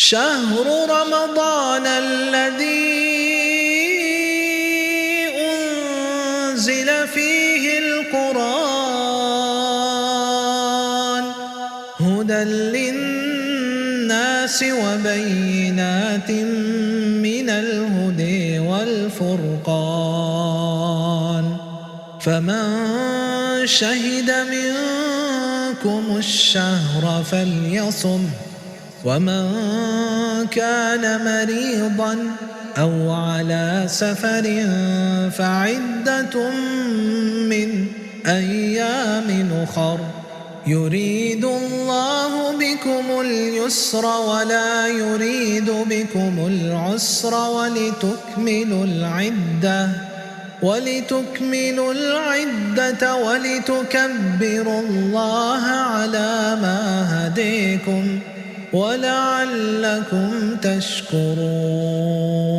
شهر رمضان الذي أنزل فيه القرآن هدى للناس وبينات من الهدى والفرقان فمن شهد منكم الشهر فليصم ومن كان مريضا أو على سفر فعدة من أيام أخر يريد الله بكم اليسر ولا يريد بكم العسر ولتكملوا العدة ولتكبروا الله على ما هديكم ولعلكم تشكرون.